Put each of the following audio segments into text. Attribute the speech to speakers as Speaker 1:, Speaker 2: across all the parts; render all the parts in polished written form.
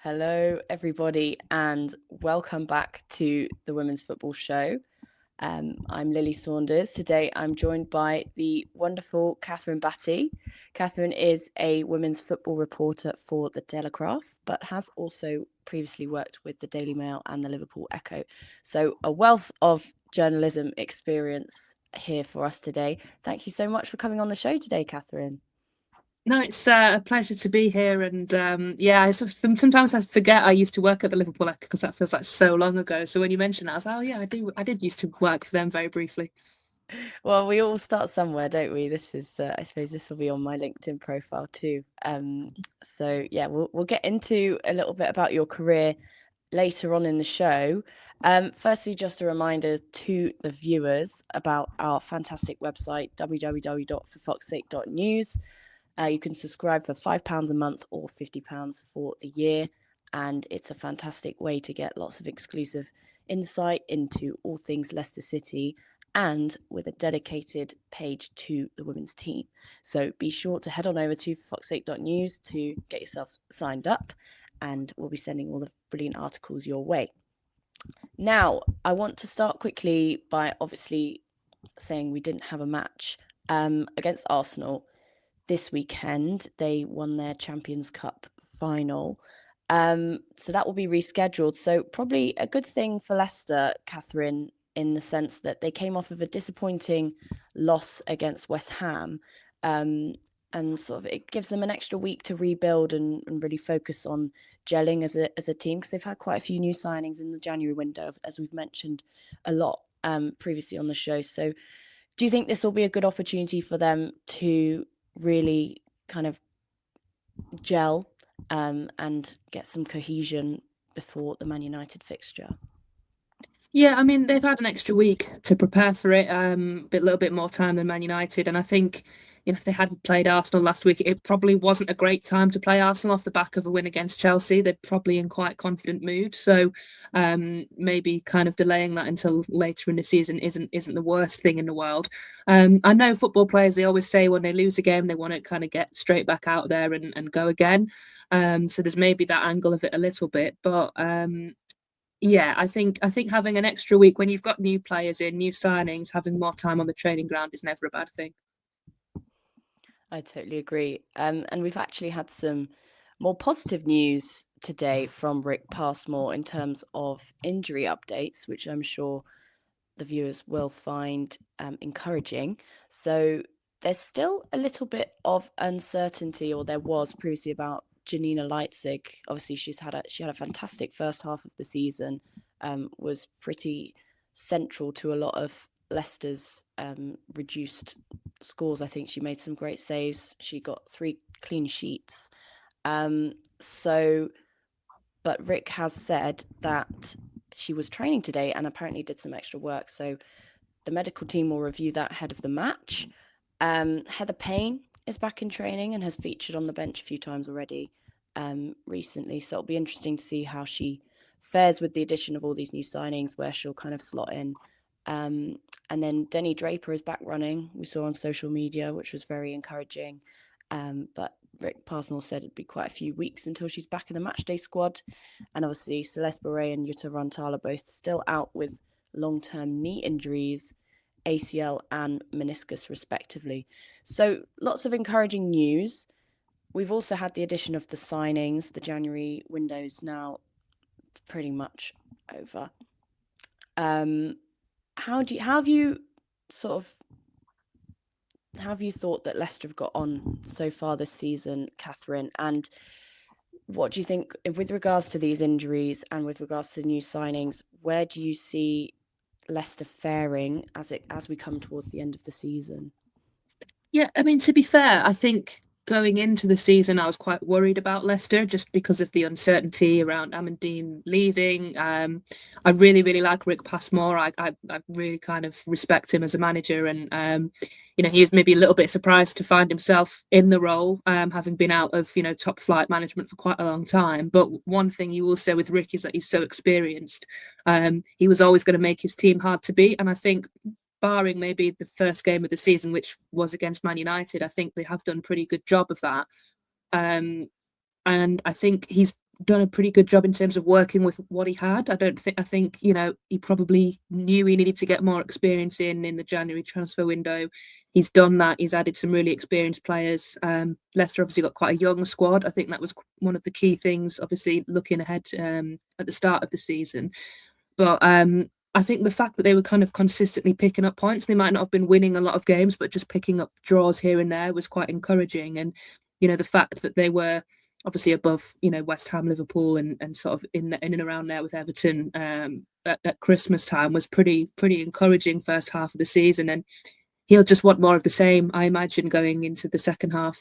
Speaker 1: Hello, everybody, and welcome back to the Women's Football Show. I'm Lily Saunders. Today, I'm joined by the wonderful Kathryn Batte. Kathryn is a women's football reporter for the Telegraph, but has also previously worked with the Daily Mail and the Liverpool Echo. So, a wealth of journalism experience here for us today. Thank you so much for coming on the show today, Kathryn.
Speaker 2: No, it's a pleasure to be here, and sometimes I forget I used to work at the Liverpool Echo because that feels like so long ago. So when you mention that, I was like, oh yeah, I did used to work for them very briefly.
Speaker 1: Well, we all start somewhere, don't we? This is, I suppose, this will be on my LinkedIn profile too. So yeah, we'll get into a little bit about your career later on in the show. Firstly, just a reminder to the viewers about our fantastic website www.forfoxsake.news. You can subscribe for £5 a month or £50 for the year, and it's a fantastic way to get lots of exclusive insight into all things Leicester City, and with a dedicated page to the women's team. So be sure to head on over to foxsake.news to get yourself signed up, and we'll be sending all the brilliant articles your way. Now, I want to start quickly by obviously saying we didn't have a match against Arsenal this weekend. They won their Champions Cup final. So that will be rescheduled. So probably a good thing for Leicester, Kathryn, in the sense that they came off of a disappointing loss against West Ham. And sort of it gives them an extra week to rebuild and really focus on gelling as a team, because they've had quite a few new signings in the January window, as we've mentioned a lot previously on the show. So do you think this will be a good opportunity for them to really kind of gel and get some cohesion before the Man United fixture?
Speaker 2: Yeah, I mean they've had an extra week to prepare for it, a little bit more time than Man United, and I think if they had played Arsenal last week, it probably wasn't a great time to play Arsenal off the back of a win against Chelsea. They're probably in quite confident mood, so maybe kind of delaying that until later in the season isn't the worst thing in the world. I know football players, they always say when they lose a game they want to kind of get straight back out there and go again. So there's maybe that angle of it a little bit, but yeah, I think having an extra week when you've got new players in, new signings, having more time on the training ground is never a bad thing.
Speaker 1: I totally agree. And we've actually had some more positive news today from Rick Passmore in terms of injury updates, which I'm sure the viewers will find encouraging. So there's still a little bit of uncertainty, or there was previously, about Janina Leitzig. Obviously, she had a fantastic first half of the season, was pretty central to a lot of Leicester's reduced scores. I think she made some great saves. She got 3 clean sheets. But Rick has said that she was training today and apparently did some extra work. So the medical team will review that ahead of the match. Heather Payne is back in training and has featured on the bench a few times already recently. So it'll be interesting to see how she fares with the addition of all these new signings, where she'll kind of slot in. And then Denny Draper is back running, we saw on social media, which was very encouraging. But Rick Passmore said it'd be quite a few weeks until she's back in the matchday squad. And obviously Celeste Beret and Jutta Rantal are both still out with long-term knee injuries, ACL and meniscus respectively. So lots of encouraging news. We've also had the addition of the signings. The January window's now pretty much over. How have you thought that Leicester have got on so far this season, Kathryn? And what do you think with regards to these injuries and with regards to the new signings? Where do you see Leicester faring as we come towards the end of the season?
Speaker 2: Yeah, I mean, to be fair, I think going into the season, I was quite worried about Leicester just because of the uncertainty around Amandine leaving. I really, really like Rick Passmore. I really kind of respect him as a manager, and he is maybe a little bit surprised to find himself in the role, having been out of top flight management for quite a long time. But one thing you will say with Rick is that he's so experienced. He was always going to make his team hard to beat, and I think barring maybe the first game of the season, which was against Man United, I think they have done a pretty good job of that. Um, and I think he's done a pretty good job in terms of working with what he had. I think he probably knew he needed to get more experience in the January transfer window. He's done that. He's added some really experienced players. Leicester obviously got quite a young squad. I think that was one of the key things, obviously looking ahead at the start of the season. But I think the fact that they were kind of consistently picking up points, they might not have been winning a lot of games, but just picking up draws here and there was quite encouraging. And, the fact that they were obviously above, West Ham, Liverpool, and sort of in and around there with Everton at Christmas time was pretty encouraging first half of the season. And he'll just want more of the same, I imagine, going into the second half.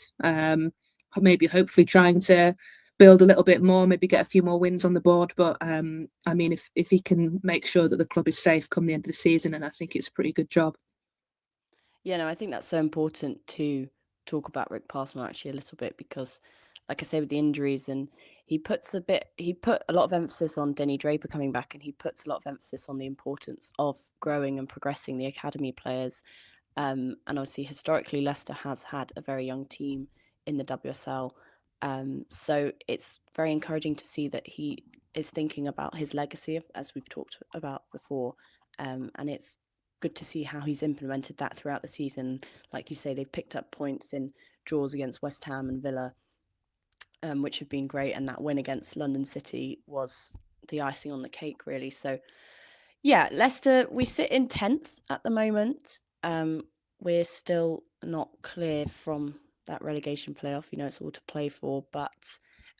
Speaker 2: Maybe hopefully trying to build a little bit more, maybe get a few more wins on the board. But I mean, if he can make sure that the club is safe come the end of the season, and I think it's a pretty good job.
Speaker 1: Yeah, no, I think that's so important to talk about Rick Passmore actually a little bit because, like I say, with the injuries, and he put a lot of emphasis on Denny Draper coming back, and he puts a lot of emphasis on the importance of growing and progressing the academy players. And obviously, historically, Leicester has had a very young team in the WSL. So it's very encouraging to see that he is thinking about his legacy, as we've talked about before. And it's good to see how he's implemented that throughout the season. Like you say, they've picked up points in draws against West Ham and Villa, which have been great. And that win against London City was the icing on the cake, really. So, yeah, Leicester, we sit in 10th at the moment. We're still not clear from that relegation playoff. It's all to play for. But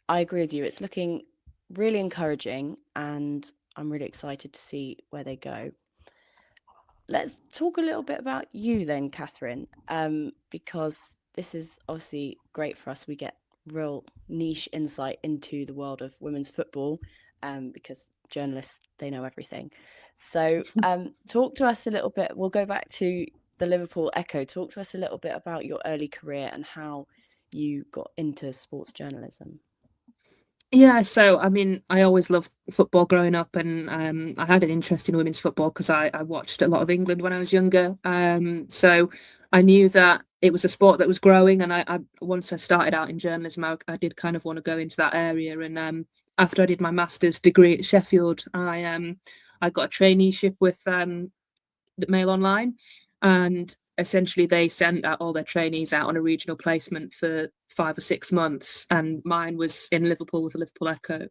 Speaker 1: I agree with you. It's looking really encouraging, and I'm really excited to see where they go. Let's talk a little bit about you then, Kathryn, because this is obviously great for us. We get real niche insight into the world of women's football, because journalists, they know everything. So talk to us a little bit. We'll go back to the Liverpool Echo. Talk to us a little bit about your early career and how you got into sports journalism.
Speaker 2: Yeah, so I mean, I always loved football growing up, and I had an interest in women's football because I watched a lot of England when I was younger. So I knew that it was a sport that was growing, and I once I started out in journalism, I did kind of want to go into that area. And after I did my master's degree at Sheffield, I got a traineeship with the Mail Online, and essentially they sent out all their trainees out on a regional placement for 5 or 6 months, and mine was in Liverpool with the Liverpool Echo.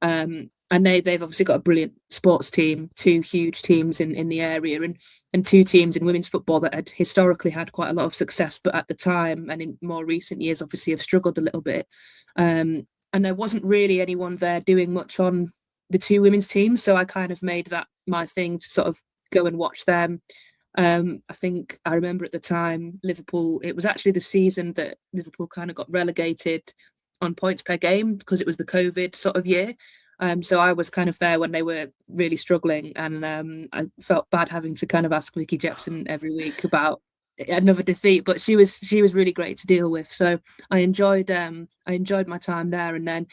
Speaker 2: And they've obviously got a brilliant sports team, two huge teams in the area, and two teams in women's football that had historically had quite a lot of success, but at the time and in more recent years, obviously have struggled a little bit. And there wasn't really anyone there doing much on the two women's teams, so I kind of made that my thing to sort of go and watch them. I think I remember at the time Liverpool. It was actually the season that Liverpool kind of got relegated on points per game because it was the COVID sort of year. So I was kind of there when they were really struggling, and I felt bad having to kind of ask Vicky Jepson every week about another defeat. But she was really great to deal with. So I enjoyed my time there, and then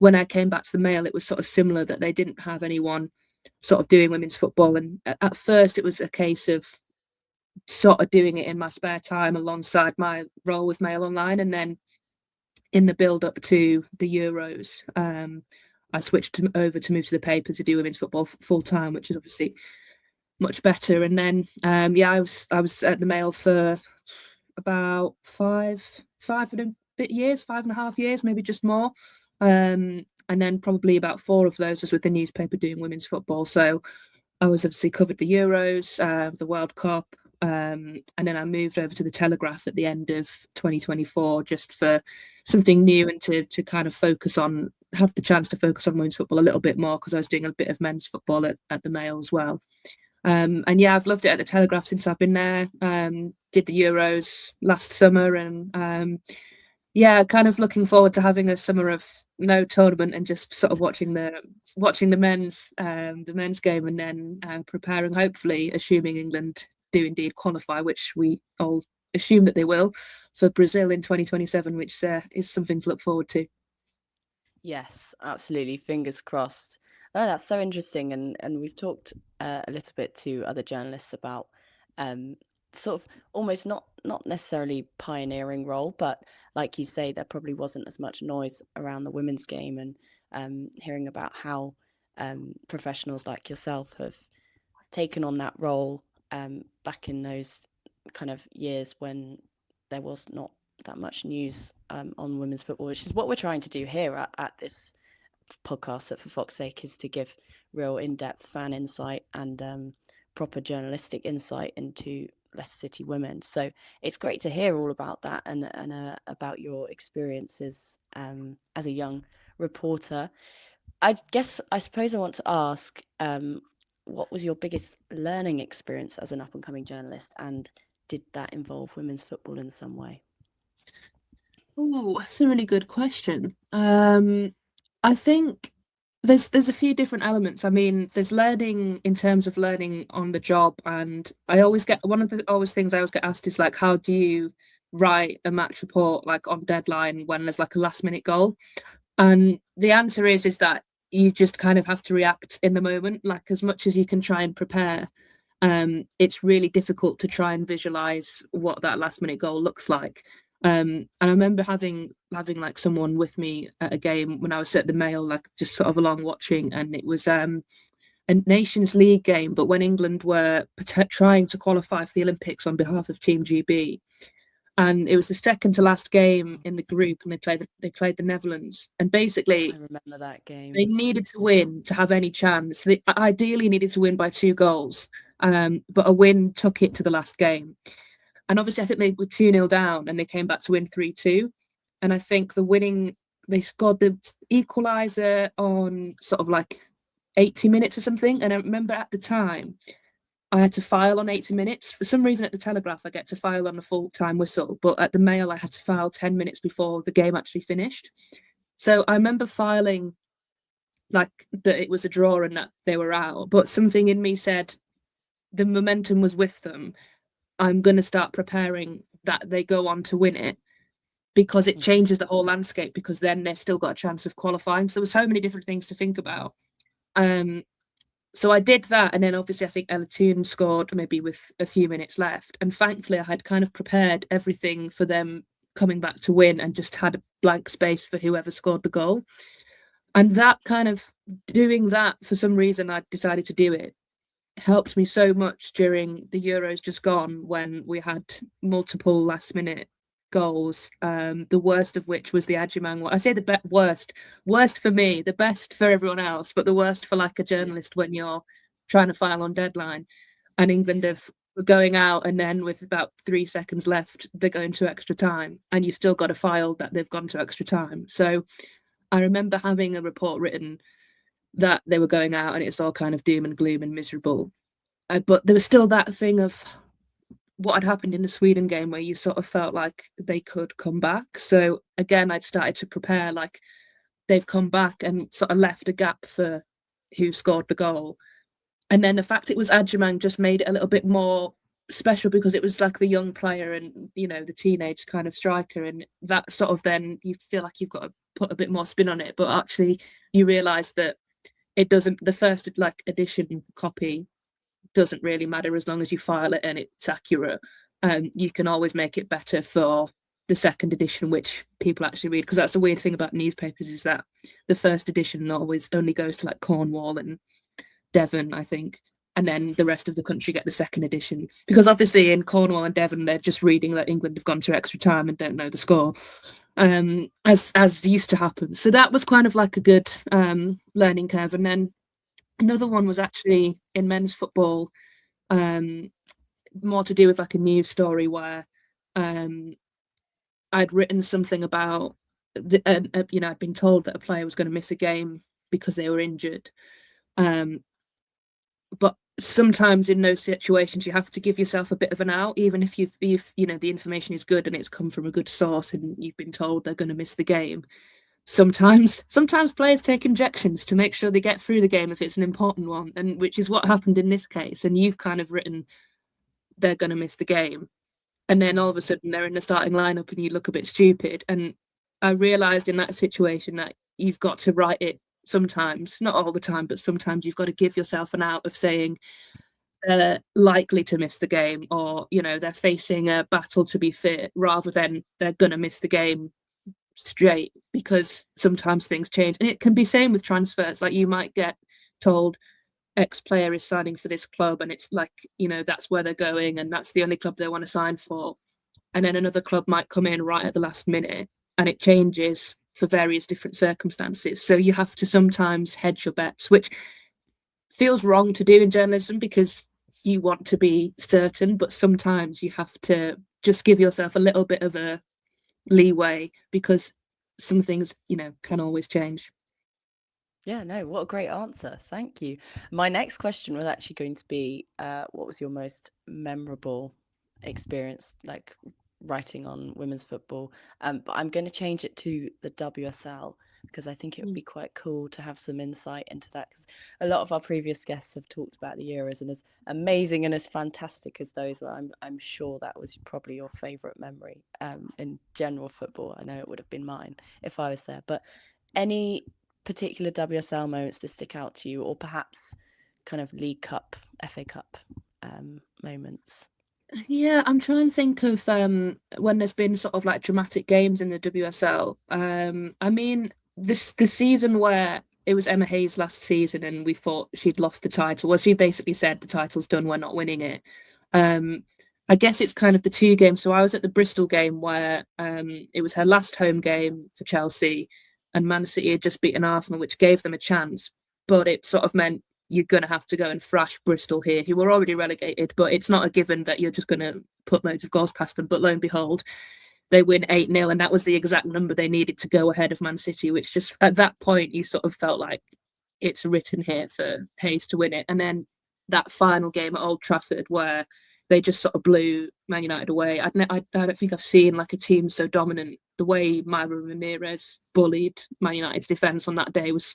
Speaker 2: when I came back to the Mail, it was sort of similar that they didn't have anyone sort of doing women's football. And at first, it was a case of sort of doing it in my spare time alongside my role with Mail Online. And then in the build up to the Euros, I switched over to move to the paper to do women's football full time, which is obviously much better. And then, yeah, I was at the Mail for about five and a bit years, 5.5 years, maybe just more. And then probably about four of those was with the newspaper doing women's football. So I was obviously covered the Euros, the World Cup, and then I moved over to the Telegraph at the end of 2024 just for something new and to kind of have the chance to focus on women's football a little bit more because I was doing a bit of men's football at the Mail as well. And yeah, I've loved it at the Telegraph since I've been there. Did the Euros last summer, and Yeah, kind of looking forward to having a summer of no tournament and just sort of watching the men's game, and then preparing, hopefully, assuming England do indeed qualify, which we all assume that they will, for Brazil in 2027, which is something to look forward to.
Speaker 1: Yes, absolutely. Fingers crossed. Oh, that's so interesting. And we've talked a little bit to other journalists about um, sort of almost not necessarily pioneering role, but like you say, there probably wasn't as much noise around the women's game, and hearing about how professionals like yourself have taken on that role back in those kind of years when there was not that much news on women's football, which is what we're trying to do here at this podcast at For Fox's Sake, is to give real in-depth fan insight and proper journalistic insight into Leicester City women. So it's great to hear all about that, and about your experiences as a young reporter. I suppose I want to ask, what was your biggest learning experience as an up and coming journalist, and did that involve women's football in some way?
Speaker 2: Oh, that's a really good question. I think there's a few different elements. I mean, there's learning in terms of learning on the job, and I always get one of the always things I always get asked is like, how do you write a match report like on deadline when there's like a last minute goal? And the answer is that you just kind of have to react in the moment, like as much as you can try and prepare. It's really difficult to try and visualize what that last minute goal looks like. And I remember having like someone with me at a game when I was at the Mail, like just sort of along watching, and it was a Nations League game, but when England were trying to qualify for the Olympics on behalf of Team GB, and it was the second to last game in the group, and they played the Netherlands, and
Speaker 1: I
Speaker 2: basically
Speaker 1: remember that game.
Speaker 2: they needed to win to have any chance. They ideally needed to win by 2 goals, but a win took it to the last game. And obviously, I think they were 2-0 down, and they came back to win 3-2. And I think they scored the equaliser on sort of like 80 minutes or something. And I remember at the time, I had to file on 80 minutes. For some reason, at the Telegraph, I get to file on a full time whistle, but at the Mail, I had to file 10 minutes before the game actually finished. So I remember filing like that it was a draw and that they were out, but something in me said the momentum was with them. I'm going to start preparing that they go on to win it, because it
Speaker 1: Mhm.
Speaker 2: changes the whole landscape, because then they've still got a chance of qualifying. So there were so many different things to think about. Um, so I did that, and then obviously I think Ella Toone scored maybe with a few minutes left, and thankfully I had kind of prepared everything for them coming back to win, and just had a blank space for whoever scored the goal. And that kind of doing that, for some reason, I decided to do it, helped me so much during the Euros just gone, when we had multiple last minute goals. The worst of which was the Adjumang one. I say the worst for me, the best for everyone else, but the worst for like a
Speaker 1: Yeah.
Speaker 2: journalist when you're trying to file on deadline. And England
Speaker 1: Yeah.
Speaker 2: have were going out, and then with about 3 seconds left, they're going to extra time, and you've still got to file that they've gone to extra time. So I remember having a report written that they were going out, and it's all kind of doom and gloom and miserable. But there was still that thing of what had happened in the Sweden game, where you sort of felt like they could come back. So again, I'd started to prepare like they've come back, and sort of left a gap for who scored the goal. And then the fact it was Adjumang just made it a little bit more special, because it was like the young player, and the teenage kind of striker, and that sort of, then you feel like you've got to put a bit more spin on it. But actually you realize that it doesn't, the first like edition copy doesn't really matter, as long as you file it and it's accurate. You can always make it better for the second edition, which people actually read, because that's the weird thing about newspapers, is that the first edition always only goes to like Cornwall and Devon, I think, and then the rest of the country get the second edition, because obviously in Cornwall and Devon they're just reading that England have gone to extra time and don't know the score, as used to happen. So that was kind of like a good learning curve. And then another one was actually in men's football, um, more to do with like a news story, where um, I'd written something about I'd been told that a player was going to miss a game because they were injured. Um, but sometimes in those situations you have to give yourself a bit of an out, even if the information is good and it's come from a good source and you've been told they're going to miss the game. Sometimes players take injections to make sure they get through the game if it's an important one, and which is what happened in this case. And you've kind of written they're going to miss the game, and then all of a sudden they're in the starting lineup and you look a bit stupid. And I realized in that situation that you've got to write it sometimes, not all the time, but sometimes you've got to give yourself an out of saying they're likely to miss the game, or they're facing a battle to be fit, rather than they're going to miss the game straight, because sometimes things change. And it can be same with transfers. Like, you might get told X player is signing for this club, and it's like, that's where they're going and that's the only club they want to sign for. And then another club might come in right at the last minute and it changes for various different circumstances. So you have to sometimes hedge your bets, which feels wrong to do in journalism because you want to be certain, but sometimes you have to just give yourself a little bit of a leeway, because some things, can always change.
Speaker 1: Yeah, no, what a great answer. Thank you. My next question was actually going to be, what was your most memorable experience, like writing on women's football? But I'm going to change it to the WSL, because I think it would be quite cool to have some insight into that. Because a lot of our previous guests have talked about the Euros, and as amazing and as fantastic as those were, I'm sure that was probably your favourite memory in general football. I know it would have been mine if I was there. But any particular WSL moments that stick out to you, or perhaps kind of League Cup, FA Cup moments?
Speaker 2: Yeah, I'm trying to think of when there's been sort of like dramatic games in the WSL. I mean, the season where it was Emma Hayes last season and we thought she'd lost the title. Well, she basically said the title's done, we're not winning it. Um, I guess it's kind of the two games. So I was at the Bristol game where it was her last home game for Chelsea, and Man City had just beaten Arsenal, which gave them a chance, but it sort of meant you're going to have to go and thrash Bristol here, who were already relegated, but it's not a given that you're just going to put loads of goals past them. But lo and behold, they win 8-0, and that was the exact number they needed to go ahead of Man City, which just at that point, you sort of felt like it's written here for Hayes to win it. And then that final game at Old Trafford, where they just sort of blew Man United away. I don't think I've seen like a team so dominant. The way Myra Ramirez bullied Man United's defence on that day was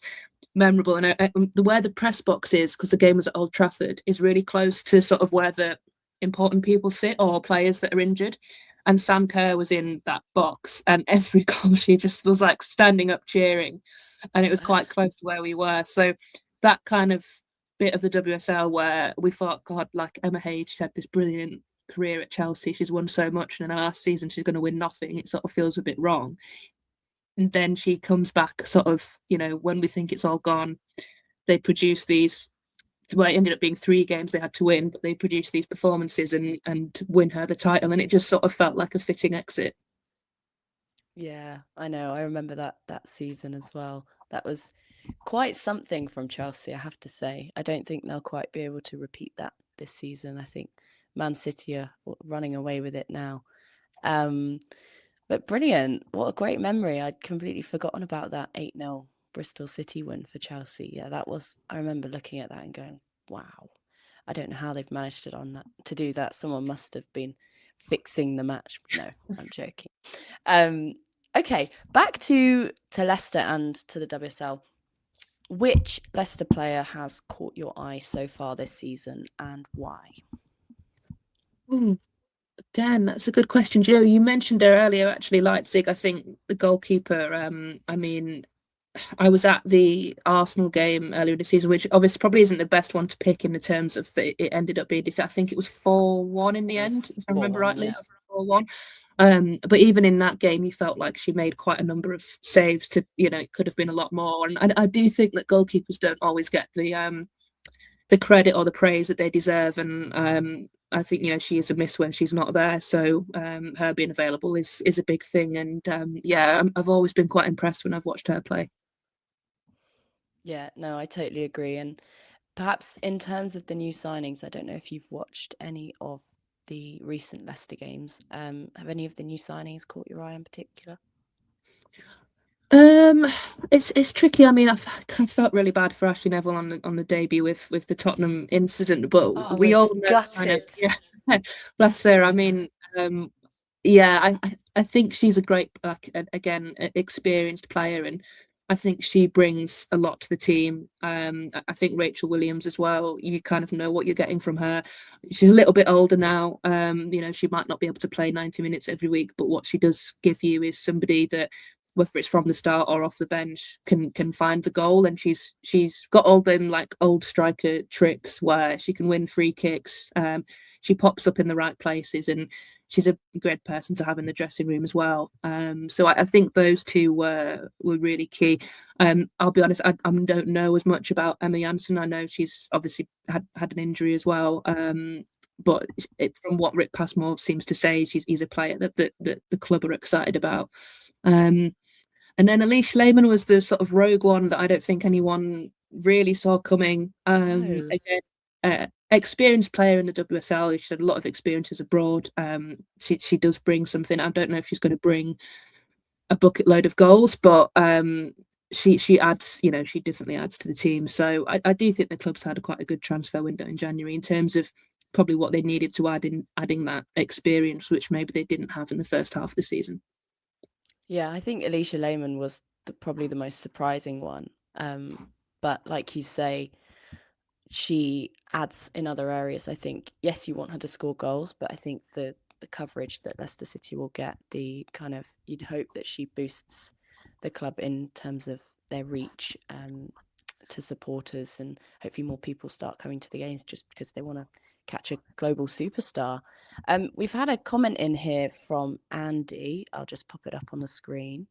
Speaker 2: memorable. And where the press box is, because the game was at Old Trafford, is really close to sort of where the important people sit, or players that are injured. And Sam Kerr was in that box, and every goal she just was like standing up cheering, and it was quite close to where we were. So that kind of bit of the WSL where we thought, God, like Emma Hayes, she had this brilliant career at Chelsea, she's won so much, and in last season she's going to win nothing. It sort of feels a bit wrong. And then she comes back, sort of, when we think it's all gone, they produce these. Well, it ended up being 3 games they had to win, but they produced these performances and win her the title, and it just sort of felt like a fitting exit.
Speaker 1: Yeah, I know. I remember that season as well. That was quite something from Chelsea, I have to say. I don't think they'll quite be able to repeat that this season. I think Man City are running away with it now. Um, but brilliant. What a great memory. I'd completely forgotten about that 8-0 Bristol City win for Chelsea. Yeah, that was, I remember looking at that and going, wow. I don't know how they've managed to do that. Someone must have been fixing the match. No, I'm joking. Um, okay, back to Leicester and to the WSL. Which Leicester player has caught your eye so far this season, and why?
Speaker 2: Ooh, again, that's a good question. Do you mentioned her earlier, actually, Leipzig. I think the goalkeeper. I mean, I was at the Arsenal game earlier this season, which obviously probably isn't the best one to pick in the terms of it ended up being I think it was 4-1 in the
Speaker 1: It was
Speaker 2: end, if I remember
Speaker 1: 4-1,
Speaker 2: rightly.
Speaker 1: yeah.
Speaker 2: 4-1. But even in that game, you felt like she made quite a number of saves to, it could have been a lot more. And I do think that goalkeepers don't always get the credit or the praise that they deserve. And I think, she is a miss when she's not there. So her being available is a big thing. And yeah, I've always been quite impressed when I've watched her play.
Speaker 1: Yeah, no, I totally agree. And perhaps in terms of the new signings, I don't know if you've watched any of the recent Leicester games. Have any of the new signings caught your eye in particular?
Speaker 2: Um, It's tricky. I mean, I felt really bad for Ashley Neville on the debut with the Tottenham incident, but
Speaker 1: Oh, I
Speaker 2: we all
Speaker 1: was
Speaker 2: know kind of
Speaker 1: gutted.
Speaker 2: yeah, bless her. I
Speaker 1: Yes.
Speaker 2: mean, yeah, I think she's a great like again experienced player, and I think she brings a lot to the team. I think Rachel Williams as well. You kind of know what you're getting from her. She's a little bit older now. She might not be able to play 90 minutes every week, but what she does give you is somebody that whether it's from the start or off the bench, can find the goal. And she's got all them like old striker tricks where she can win free kicks. She pops up in the right places, and she's a great person to have in the dressing room as well. So I think those two were really key. I'll be honest, I don't know as much about Emma Janssen. I know she's obviously had an injury as well. But from what Rick Passmore seems to say, he's a player that the club are excited about. Um, and then Elise Lehman was the sort of rogue one that I don't think anyone really saw coming.
Speaker 1: No.
Speaker 2: Again, experienced player in the WSL. She's had a lot of experiences abroad. She does bring something. I don't know if she's going to bring a bucket load of goals, but she adds. She definitely adds to the team. So I do think the club's had quite a good transfer window in January in terms of probably what they needed to adding that experience, which maybe they didn't have in the first half of the season.
Speaker 1: Yeah, I think Alicia Lehman was probably the most surprising one. But like you say, she adds in other areas. I think, yes, you want her to score goals, but I think the coverage that Leicester City will get, the kind of, you'd hope that she boosts the club in terms of their reach to supporters, and hopefully more people start coming to the games just because they want to catch a global superstar. We've had a comment in here from Andy. I'll just pop it up on the screen.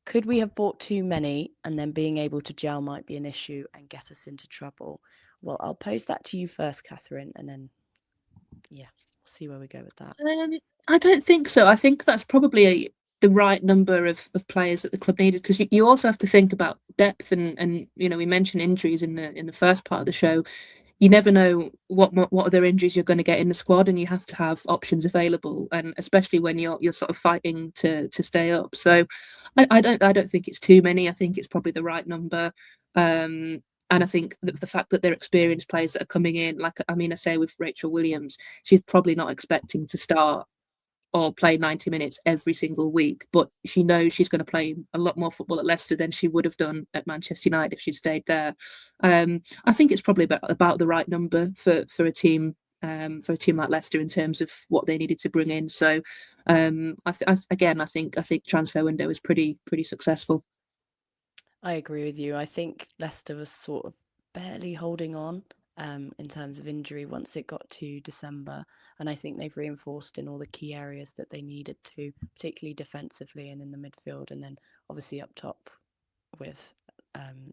Speaker 1: Could we have bought too many, and then being able to gel might be an issue and get us into trouble? Well, I'll pose that to you first, Kathryn, and then, yeah, we'll see where we go with that.
Speaker 2: I don't think so. I think that's probably the right number of players that the club needed because you also have to think about depth and we mentioned injuries in the first part of the show. You never know what other injuries you're going to get in the squad, and you have to have options available, and especially when you're sort of fighting to stay up. So I don't think it's too many. I think it's probably the right number. And I think the fact that they're experienced players that are coming in, like I mean, I say with Rachel Williams, she's probably not expecting to start or play 90 minutes every single week, but she knows she's going to play a lot more football at Leicester than she would have done at Manchester United if she'd stayed there. I think it's probably about the right number for a team. For a team like Leicester, in terms of what they needed to bring in, so I think transfer window is pretty successful.
Speaker 1: I agree with you. I think Leicester was sort of barely holding on in terms of injury once it got to December. And I think they've reinforced in all the key areas that they needed to, particularly defensively and in the midfield. And then obviously up top with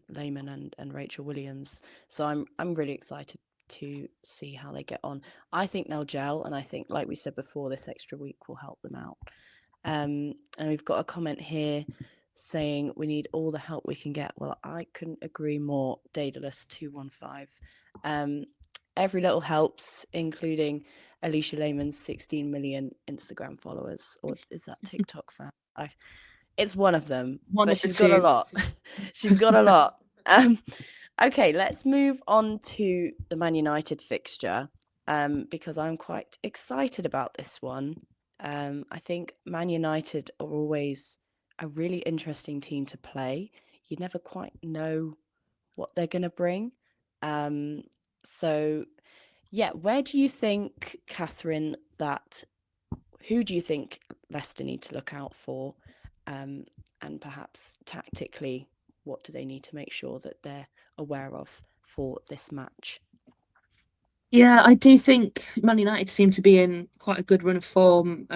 Speaker 1: Lehman and Rachel Williams. So I'm really excited to see how they get on. I think they'll gel. And I think, like we said before, this extra week will help them out. And we've got a comment here saying we need all the help we can get. Well, I couldn't agree more. Daedalus 215. Every little helps, including Alicia Lehman's 16 million Instagram followers, or is that TikTok fan? It's one of them,
Speaker 2: One
Speaker 1: but
Speaker 2: of the
Speaker 1: she's got a
Speaker 2: two.
Speaker 1: lot. She's got a lot. Okay, let's move on to the Man United fixture because I'm quite excited about this one. I think Man United are always a really interesting team to play. You never quite know what they're going to bring. Um, so, yeah, where do you think, Kathryn, that who do you think Leicester need to look out for? Um, and perhaps tactically, what do they need to make sure that they're aware of for this match?
Speaker 2: Yeah, I do think Man United seem to be in quite a good run of form.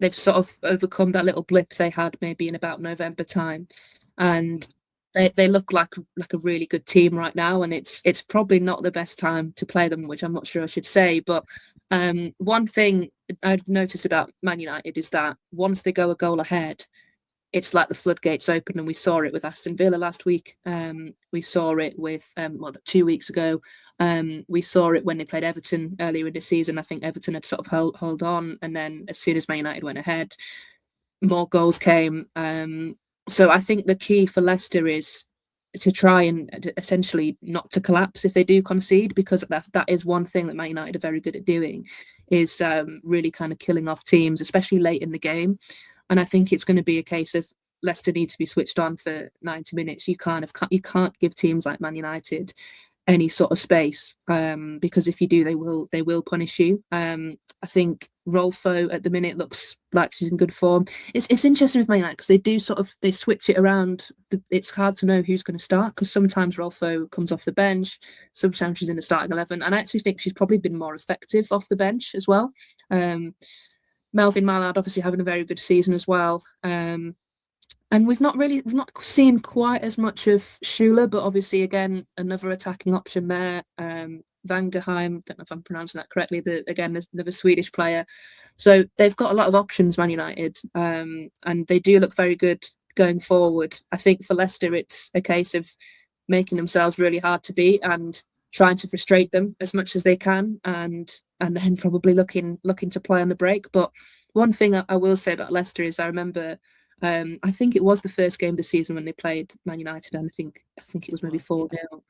Speaker 2: They've sort of overcome that little blip they had maybe in about November time, and they look like a really good team right now. And it's probably not the best time to play them, which I'm not sure I should say. But one thing I've noticed about Man United is that once they go a goal ahead, it's like the floodgates open, and we saw it with Aston Villa last week. We saw it with 2 weeks ago. We saw it when they played Everton earlier in the season. I think Everton had sort of hold on, and then as soon as Man United went ahead, more goals came. So I think the key for Leicester is to try and essentially not to collapse if they do concede, because that is one thing that Man United are very good at doing, is really kind of killing off teams, especially late in the game. And I think it's going to be a case of Leicester need to be switched on for 90 minutes. You can't give teams like Man United any sort of space, because if you do, they will punish you. I think Rolfo at the minute looks like she's in good form. It's interesting with Man United because they switch it around. It's hard to know who's going to start because sometimes Rolfo comes off the bench, sometimes she's in the starting 11, and I actually think she's probably been more effective off the bench as well. Melvin Mallard obviously having a very good season as well. And we've not seen quite as much of Schüller, but obviously again another attacking option there. Van der Heim, don't know if I'm pronouncing that correctly. There's another Swedish player, so they've got a lot of options, Man United, and they do look very good going forward. I think for Leicester, it's a case of making themselves really hard to beat and trying to frustrate them as much as they can, and then probably looking to play on the break. But one thing I will say about Leicester is I remember I think it was the first game of the season when they played Man United, and I think it
Speaker 1: It
Speaker 2: was maybe
Speaker 1: was, yeah.
Speaker 2: 4-0.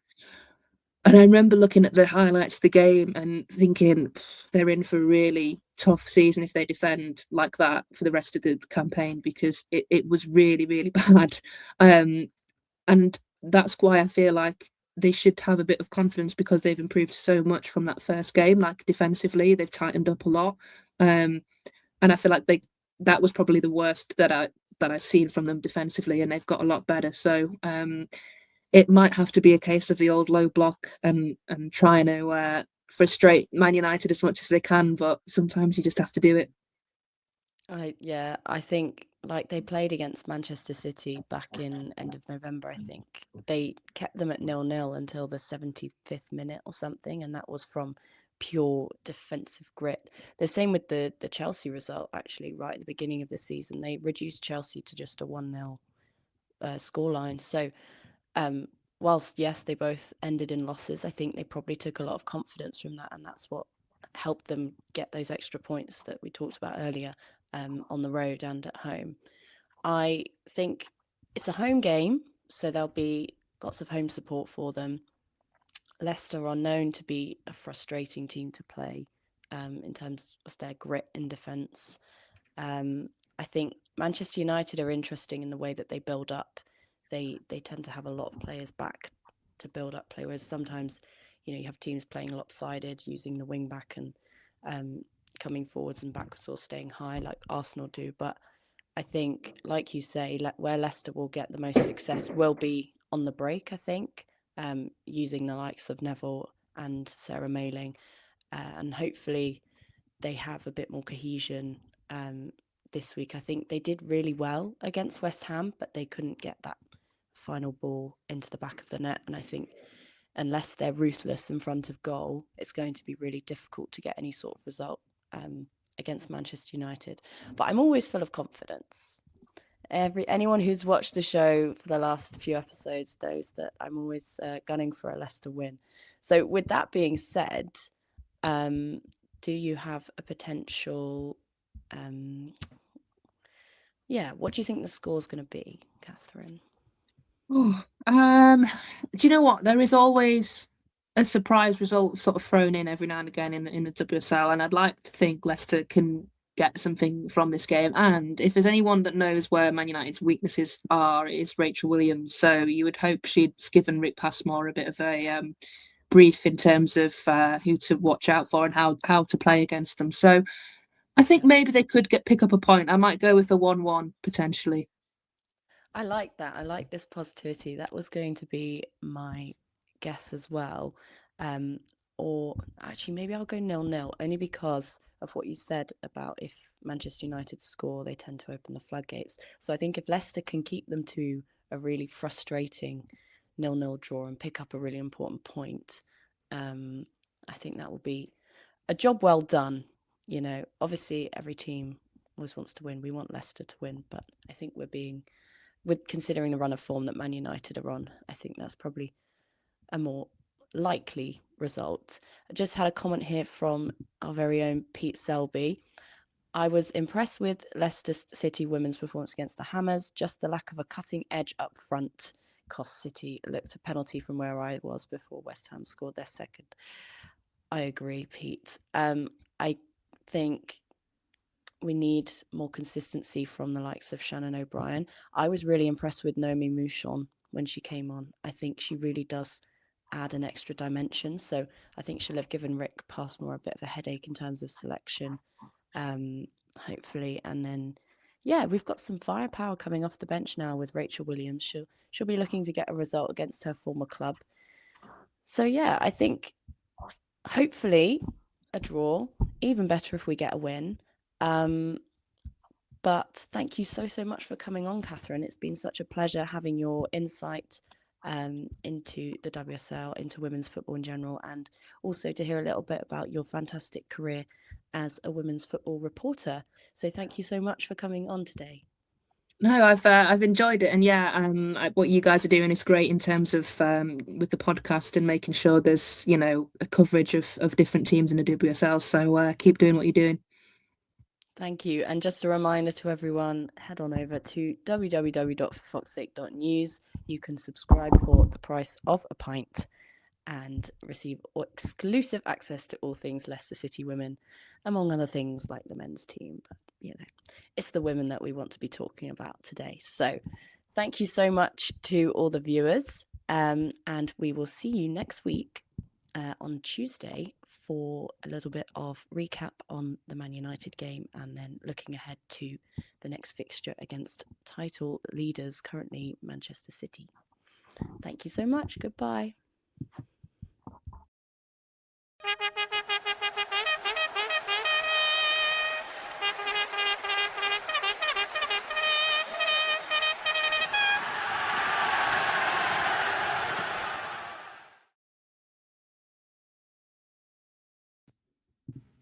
Speaker 2: And I remember looking at the highlights of the game and thinking they're in for a really tough season if they defend like that for the rest of the campaign, because it was really, really bad. And that's why I feel like they should have a bit of confidence because they've improved so much from that first game. Like defensively, they've tightened up a lot. Um, and I feel like that was probably the worst that I've seen from them defensively, and they've got a lot better. So it might have to be a case of the old low block and trying to frustrate Man United as much as they can, but sometimes you just have to do it.
Speaker 1: I think like they played against Manchester City back in end of November, I think. They kept them at 0-0 until the 75th minute or something, and that was from pure defensive grit. The same with the Chelsea result, actually, right at the beginning of the season. They reduced Chelsea to just a 1-0 scoreline. So um, whilst yes, they both ended in losses, I think they probably took a lot of confidence from that, and that's what helped them get those extra points that we talked about earlier, on the road and at home. I think it's a home game, so there'll be lots of home support for them. Leicester are known to be a frustrating team to play, in terms of their grit in defence. Um, I think Manchester United are interesting in the way that they build up. They tend to have a lot of players back to build up play, whereas sometimes, you have teams playing lopsided, using the wing back and um, coming forwards and backwards or staying high like Arsenal do. But I think, like you say, where Leicester will get the most success will be on the break, I think, using the likes of Neville and Sarah Mailing, and hopefully they have a bit more cohesion this week. I think they did really well against West Ham, but they couldn't get that final ball into the back of the net. And I think unless they're ruthless in front of goal, it's going to be really difficult to get any sort of result against Manchester United. But I'm always full of confidence. Anyone who's watched the show for the last few episodes knows that I'm always gunning for a Leicester win. So with that being said, um, do you have a potential? Um, yeah, what do you think the score's going to be, Kathryn?
Speaker 2: Oh, do you know what? There is always a surprise result sort of thrown in every now and again in the WSL, and I'd like to think Leicester can get something from this game. And if there's anyone that knows where Man United's weaknesses are, it's Rachel Williams. So you would hope she'd given Rick Passmore a bit of a brief in terms of who to watch out for and how to play against them. So I think maybe they could pick up a point. I might go with a 1-1 potentially.
Speaker 1: I like that. I like this positivity. That was going to be my guess as well. Um, or actually, maybe I'll go 0-0, only because of what you said about if Manchester United score, they tend to open the floodgates. So I think if Leicester can keep them to a really frustrating 0-0 draw and pick up a really important point, I think that will be a job well done. Obviously, every team always wants to win. We want Leicester to win, but I think with considering the run of form that Man United are on, I think that's probably a more likely result. I just had a comment here from our very own Pete Selby. I was impressed with Leicester City women's performance against the Hammers. Just the lack of a cutting edge up front cost City. Looked a penalty from where I was before West Ham scored their second. I agree, Pete. I think we need more consistency from the likes of Shannon O'Brien. I was really impressed with Naomi Mouchon when she came on. I think she really does add an extra dimension. So I think she'll have given Rick Passmore a bit of a headache in terms of selection, hopefully. And then, yeah, we've got some firepower coming off the bench now with Rachel Williams. She'll be looking to get a result against her former club. So yeah, I think hopefully a draw. Even better if we get a win. But thank you so much for coming on, Kathryn. It's been such a pleasure having your insight into the WSL, into women's football in general, and also to hear a little bit about your fantastic career as a women's football reporter. So thank you so much for coming on today.
Speaker 2: No, I've enjoyed it, and yeah, what you guys are doing is great in terms of with the podcast and making sure there's a coverage of different teams in the WSL. So keep doing what you're doing.
Speaker 1: Thank you. And just a reminder to everyone, head on over to www.forfoxsake.news. You can subscribe for the price of a pint and receive exclusive access to all things Leicester City women, among other things like the men's team. But, it's the women that we want to be talking about today. So thank you so much to all the viewers. And we will see you next week on Tuesday for a little bit of recap on the Man United game and then looking ahead to the next fixture against title leaders, currently Manchester City. Thank you so much. Goodbye.